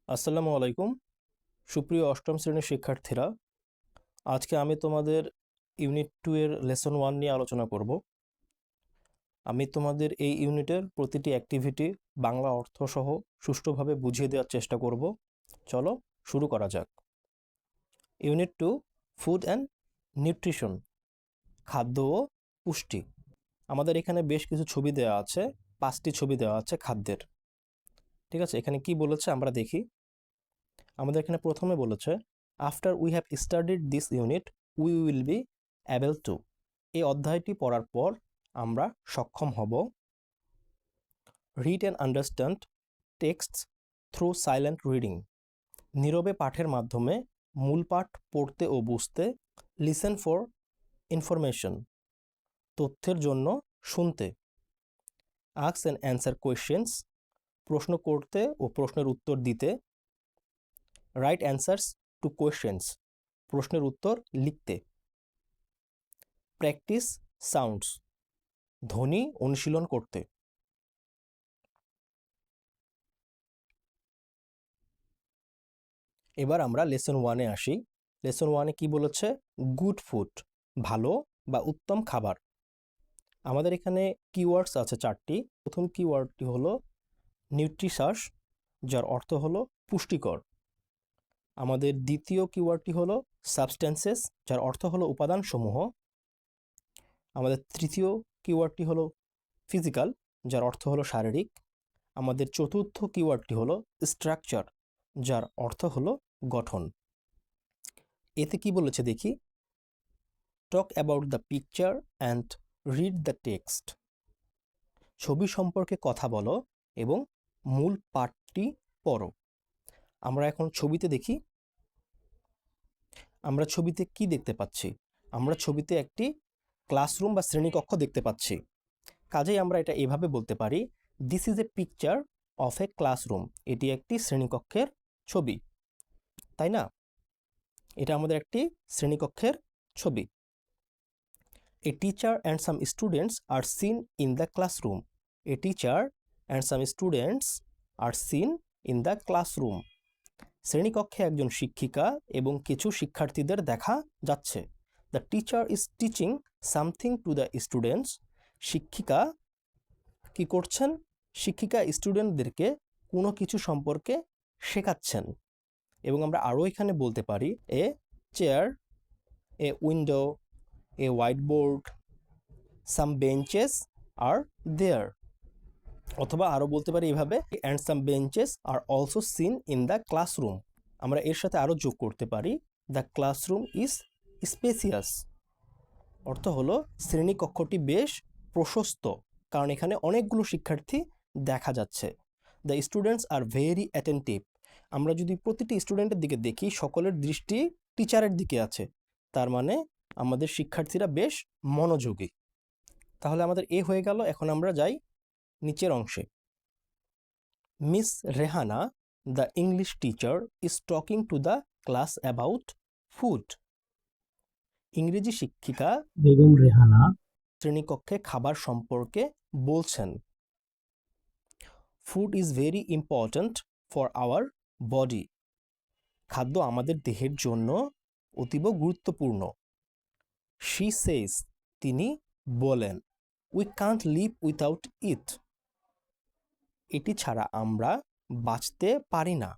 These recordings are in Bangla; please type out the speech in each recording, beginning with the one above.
আসসালামু আলাইকুম সুপ্রিয় অষ্টম শ্রেণীর শিক্ষার্থীরা। আজকে আমি তোমাদের ইউনিট 2 এর লেসন 1 নিয়ে আলোচনা করব। আমি তোমাদের এই ইউনিটের প্রতিটি অ্যাক্টিভিটি বাংলা অর্থ সহ সুষ্ঠুভাবে বুঝিয়ে দেওয়ার চেষ্টা করব। চলো শুরু করা যাক। ইউনিট 2, ফুড অ্যান্ড নিউট্রিশন, খাদ্য ও পুষ্টি। আমাদের এখানে বেশ কিছু ছবি দেওয়া আছে, 5টি ছবি দেওয়া আছে খাদ্যের। ঠিক আছে, এখানে কি বলেছে আমরা দেখি। আমাদের এখানে প্রথমে বলেছে, after we have studied this unit we will be able to. এই অধ্যায়টি পড়ার পর আমরা সক্ষম হব read and understand টেক্সটস through silent reading, নীরবে পাঠের মাধ্যমে মূল পাঠ পড়তে ও বুঝতে। লিসেন ফর ইনফরমেশন, তথ্যের জন্য শুনতে। আস্ক অ্যান্ড অ্যান্সার কোয়েশ্চেন্স, প্রশ্ন করতে ও প্রশ্নের উত্তর দিতে। রাইট অ্যান্সার্স টু কোয়েশ্চেন্স, প্রশ্নের উত্তর লিখতে। প্র্যাকটিস সাউন্ডস, ধ্বনি অনুশীলন করতে। এবার আমরা লেসন 1-এ আসি। লেসন 1-এ কি বলেছে? গুড ফুড, ভালো বা উত্তম খাবার। আমাদের এখানে কিওয়ার্ডস আছে 4টি। প্রথম কিওয়ার্ডটি হলো নিউট্রিশাস, যার অর্থ হলো পুষ্টিকর। আমাদের দ্বিতীয় কিওয়ার্ডটি হলো সাবস্ট্যান্সেস, যার অর্থ হলো উপাদানসমূহ। আমাদের তৃতীয় কিওয়ার্ডটি হলো ফিজিক্যাল, যার অর্থ হলো শারীরিক। আমাদের চতুর্থ কিওয়ার্ডটি হলো স্ট্রাকচার, যার অর্থ হলো গঠন। এতে কি বলেছে দেখি। Talk about the picture and read the text, ছবি সম্পর্কে কথা বলো এবং মূল পাঠটি পড়ো। আমরা এখন ছবিতে দেখি। আমরা ছবিতে কি দেখতে পাচ্ছি? আমরা ছবিতে একটি ক্লাসরুম বা শ্রেণীকক্ষ দেখতে পাচ্ছি। কাজেই আমরা এটা এভাবে বলতে পারি, this is a picture of A classroom. এটি একটি শ্রেণীকক্ষের ছবি, তাই না? এটা আমাদের একটি শ্রেণীকক্ষের ছবি। A teacher and some students are seen in the classroom. A teacher and some students are seen in the classroom. শ্রেণীকক্ষে একজন শিক্ষিকা এবং কিছু শিক্ষার্থীদের দেখা যাচ্ছে। The teacher is teaching something to the students. শিক্ষিকা কি করছেন? শিক্ষিকা স্টুডেন্টদেরকে কোনো কিছু সম্পর্কে শেখাচ্ছেন। এবং আমরা আরও এখানে বলতে পারি, a chair, a window, a whiteboard, some benches are there. অথবা আরও বলতে পারি এভাবে, and some benches are also seen in the classroom. আমরা এর সাথে আরও যোগ করতে পারি, দ্য ক্লাসরুম ইজ স্পেসিয়াস। অর্থ হলো শ্রেণীকক্ষটি বেশ প্রশস্ত, কারণ এখানে অনেকগুলো শিক্ষার্থী দেখা যাচ্ছে। The students are very attentive. আমরা যদি প্রতিটি স্টুডেন্টের দিকে দেখি, সকলের দৃষ্টি টিচারের দিকে আছে, তার মানে আমাদের শিক্ষার্থীরা বেশ মনোযোগী। তাহলে আমাদের এ হয়ে গেল। এখন আমরা যাই নিচের অংশে। Miss Rehana, the English teacher, is talking to the class about food. ইংরেজি শিক্ষিকা বেগম রেহানা শ্রেণীকক্ষে খাবার সম্পর্কে বলছেন। Food is very important for our body. খাদ্য আমাদের দেহের জন্য অতীব গুরুত্বপূর্ণ। শি সেজ, তিনি বলেন। We can't live without it. এটি ছাড়া আমরা বাঁচতে পারি না।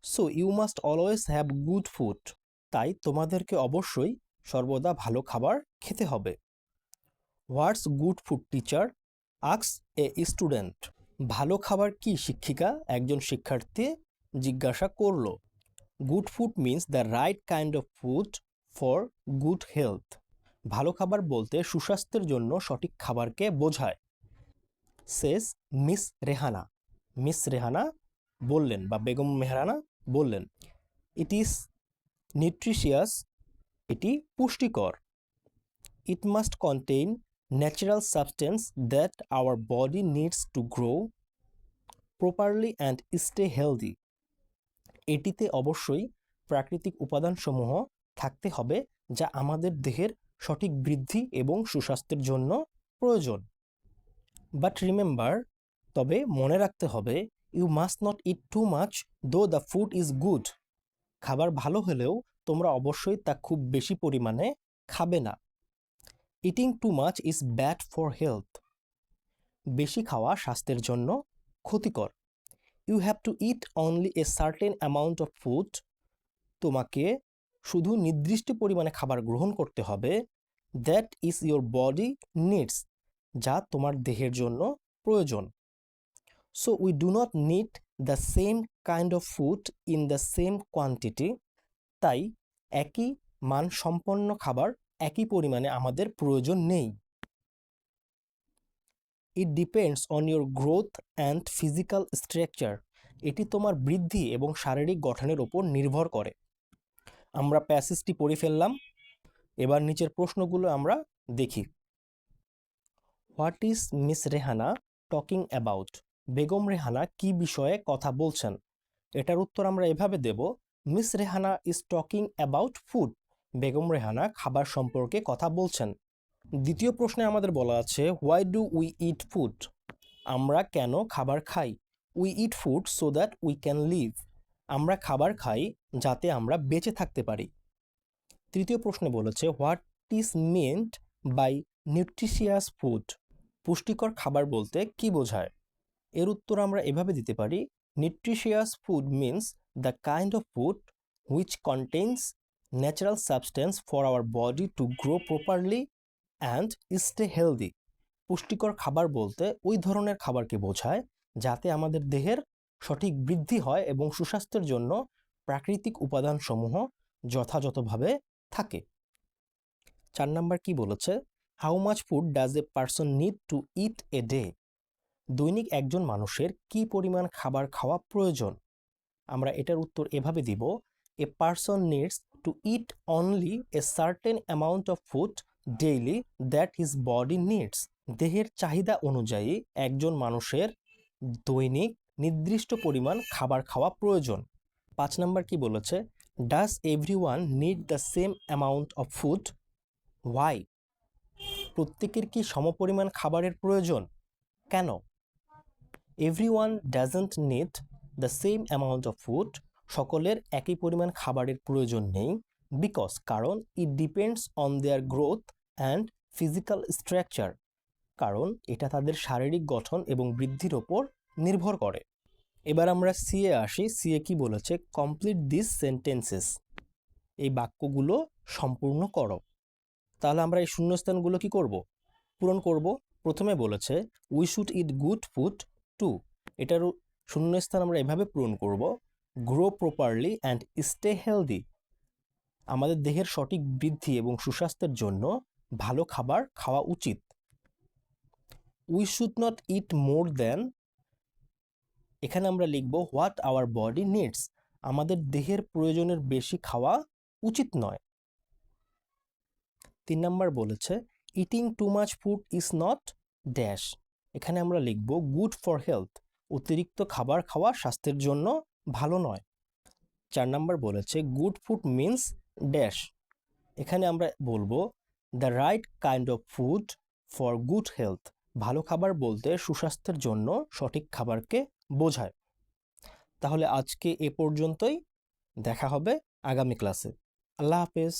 So you must always have good food. তাই তোমাদেরকে অবশ্যই সর্বদা ভালো খাবার খেতে হবে। What's good food teacher, asks a student. ভালো খাবার কি শিক্ষিকা? একজন শিক্ষার্থী জিজ্ঞাসা করল। Good food means the right kind of food for good health. ভালো খাবার বলতে সুস্বাস্থ্যের জন্য সঠিক খাবারকে বোঝায়। Says Miss Rehana. Miss Rehana বললেন বা বেগম মেহরানা বললেন। ইট ইজ নিউট্রিশিয়াস, এটি পুষ্টিকর। It must contain natural substance that our body needs to grow properly and stay healthy. এটিতে অবশ্যই প্রাকৃতিক উপাদানসমূহ থাকতে হবে, যা আমাদের দেহের সঠিক বৃদ্ধি এবং সুস্বাস্থ্যের জন্য প্রয়োজন। বাট রিমেম্বার, তবে মনে রাখতে হবে, you must not eat too much though the food is good. খাবার ভালো হলেও তোমরা অবশ্যই তা খুব বেশি পরিমাণে খাবে না। Eating too much is bad for health. বেশি খাওয়া স্বাস্থ্যের জন্য ক্ষতিকর। You have to eat only a certain amount of food. তোমাকে শুধু নির্দিষ্ট পরিমাণে খাবার গ্রহণ করতে হবে। That is your body needs. যা তোমার দেহের জন্য প্রয়োজন। So we do not need the same kind of food in the same quantity. তাই একই মানসম্পন্ন খাবার একই পরিমাণে আমাদের প্রয়োজন নেই। It depends on your growth and physical structure. এটি তোমার বৃদ্ধি এবং শারীরিক গঠনের ওপর নির্ভর করে। আমরা প্যাসেজটি পড়ে ফেললাম। এবার নিচের প্রশ্নগুলো আমরা দেখি। What is Miss Rehana talking about? Begum Rehana কি বিষয়ে কথা বলছেন? এটার উত্তর আমরা এভাবে দেব, Miss Rehana is talking about food. Begum Rehana খাবার সম্পর্কে কথা বলছেন। দ্বিতীয় প্রশ্নে আমাদের বলা আছে, why do we eat food? আমরা কেন খাবার খাই? We eat food so that we can live. আমরা খাবার খাই যাতে আমরা বেঁচে থাকতে পারি। তৃতীয় প্রশ্নে বলেছে, what is meant by nutritious food? পুষ্টিকর খাবার বলতে কি বোঝায়? এর উত্তর আমরা এভাবে দিতে পারি, nutritious food means the kind of food which contains natural substance for our body to grow properly and stay healthy. পুষ্টিকর খাবার বলতে ওই ধরনের খাবারকে বোঝায় যাতে আমাদের দেহের সঠিক বৃদ্ধি হয় এবং সুস্বাস্থ্যের জন্য প্রাকৃতিক উপাদানসমূহ যথাযথভাবে থাকে। 4 নাম্বার কি বলেছে, how much food does a person need to it a day? দৈনিক একজন মানুষের কি পরিমাণ খাবার খাওয়া প্রয়োজন? আমরা এটার উত্তর এভাবে দিব, a person needs to eat only a certain amount of food daily that his body needs. দেহের চাহিদা অনুযায়ী একজন মানুষের দৈনিক নির্দিষ্ট পরিমাণ খাবার খাওয়া প্রয়োজন। 5 নাম্বার কি বলেছে, does everyone need the same amount of food? Why? প্রত্যেকের কি সমপরিমাণ খাবারের প্রয়োজন? কেন? Everyone doesn't need the same amount of food. সকলের একই পরিমাণ খাবারের প্রয়োজন নেই। বিকজ, কারণ, ইট depends on their growth and physical structure. কারণ এটা তাদের শারীরিক গঠন এবং বৃদ্ধির ওপর নির্ভর করে। এবার আমরা সিএ আসি। সিএ কি বলেছে, কমপ্লিট দিস সেন্টেন্সেস। এই বাক্যগুলো সম্পূর্ণ করো। তাহলে আমরা এই শূন্যস্থানগুলো কি করব? পূরণ করব। প্রথমে বলেছে, we should eat good food to. এটার শূন্যস্থান আমরা এভাবে পূরণ করব, grow properly and stay healthy. আমাদের দেহের সঠিক বৃদ্ধি এবং সুস্বাস্থ্যের জন্য ভালো খাবার খাওয়া উচিত। We should not it more than, এখানে আমরা লিখব হোয়াট আওয়ার বডি নিডস। আমাদের দেহের প্রয়োজনের বেশি খাওয়া উচিত নয়। 3 নাম্বার বলেছে, eating too much food is not dash. এখানে আমরা লিখব গুড ফর হেলথ। অতিরিক্ত খাবার খাওয়া স্বাস্থ্যের জন্য ভালো নয়। 4 নাম্বার বলেছে, গুড ফুড মিন্স ড্যাশ। এখানে আমরা বলবো the right kind of food for good health. ভালো খাবার বলতে সুস্বাস্থ্যের জন্য সঠিক খাবারকে বোঝায়। তাহলে আজকে এ পর্যন্তই। দেখা হবে আগামী ক্লাসে। আল্লাহ হাফেজ।